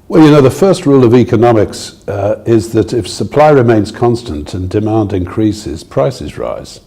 Well, you know, the first rule of economics is that if supply remains constant and demand increases, prices rise.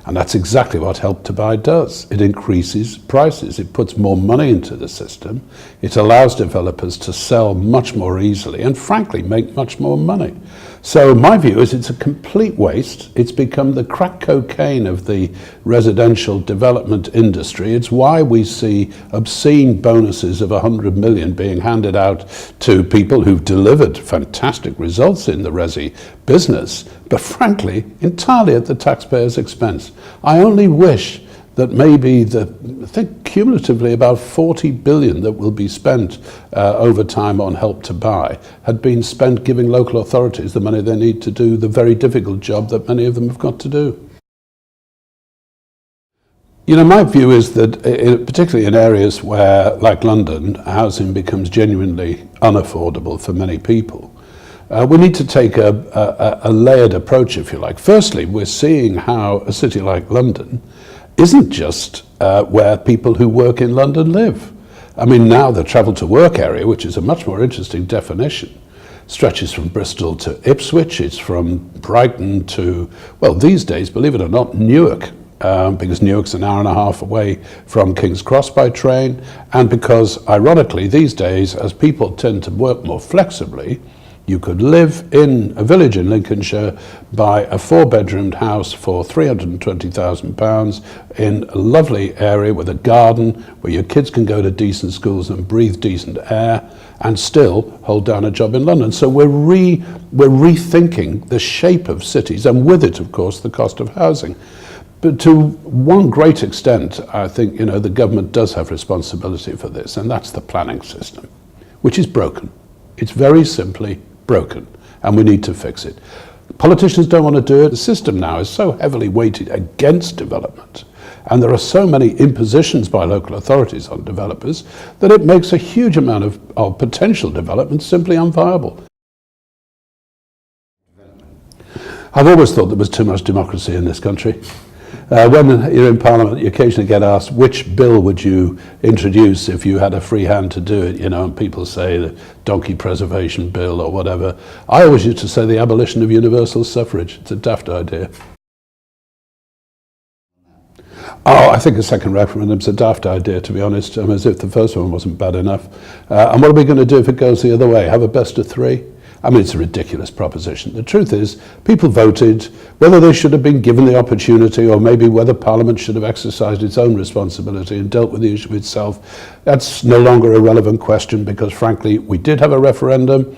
And that's exactly what Help to Buy does. It increases prices. It puts more money into the system. It allows developers to sell much more easily and, frankly, make much more money. So my view is it's a complete waste. It's become the crack cocaine of the residential development industry. It's why we see obscene bonuses of 100 million being handed out to people who've delivered fantastic results in the RESI business, but frankly, entirely at the taxpayer's expense. I only wish that maybe I think cumulatively about 40 billion that will be spent over time on Help to Buy had been spent giving local authorities the money they need to do the very difficult job that many of them have got to do. You know, my view is that, particularly in areas where, like London, housing becomes genuinely unaffordable for many people, we need to take a layered approach, if you like. Firstly, we're seeing how a city like London isn't just where people who work in London live. I mean, now the travel to work area, which is a much more interesting definition, stretches from Bristol to Ipswich. It's from Brighton to, well, these days, believe it or not, Newark, because Newark's an hour and a half away from King's Cross by train, and because, ironically, these days, as people tend to work more flexibly, you could live in a village in Lincolnshire, buy a 4-bedroomed house for £320,000 in a lovely area with a garden where your kids can go to decent schools and breathe decent air and still hold down a job in London. So we're rethinking the shape of cities, and with it, of course, the cost of housing. But to one great extent, I think, you know, the government does have responsibility for this, and that's the planning system, which is broken. It's very simply broken, and we need to fix it. Politicians don't want to do it. The system now is so heavily weighted against development, and there are so many impositions by local authorities on developers that it makes a huge amount of potential development simply unviable. I've always thought there was too much democracy in this country. When you're in Parliament, you occasionally get asked, which bill would you introduce if you had a free hand to do it, you know, and people say the donkey preservation bill or whatever. I always used to say the abolition of universal suffrage. It's a daft idea. Oh, I think a second referendum's a daft idea, to be honest, as if the first one wasn't bad enough. And what are we going to do if it goes the other way? Have a best of three? I mean, it's a ridiculous proposition. The truth is, people voted whether they should have been given the opportunity, or maybe whether Parliament should have exercised its own responsibility and dealt with the issue itself. That's no longer a relevant question, because frankly, we did have a referendum.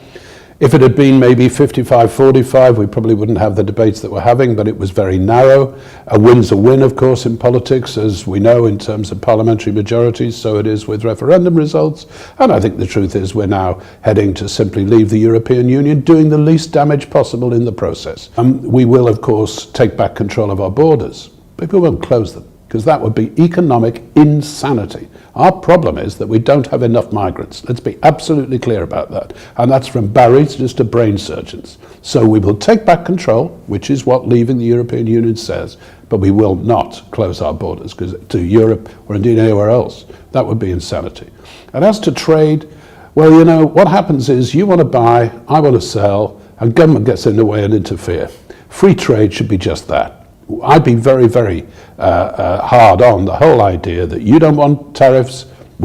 If it had been maybe 55-45, we probably wouldn't have the debates that we're having, but it was very narrow. A win's a win, of course, in politics, as we know, in terms of parliamentary majorities, so it is with referendum results. And I think the truth is we're now heading to simply leave the European Union, doing the least damage possible in the process. We will, of course, take back control of our borders, but we won't close them, because that would be economic insanity. Our problem is that we don't have enough migrants. Let's be absolutely clear about that. And that's from Barry's just to brain surgeons. So we will take back control, which is what leaving the European Union says, but we will not close our borders to Europe or indeed anywhere else. That would be insanity. And as to trade, well, you know, what happens is you want to buy, I want to sell, and government gets in the way and interfere. Free trade should be just that. I'd be very, very hard on the whole idea that you don't want tariffs,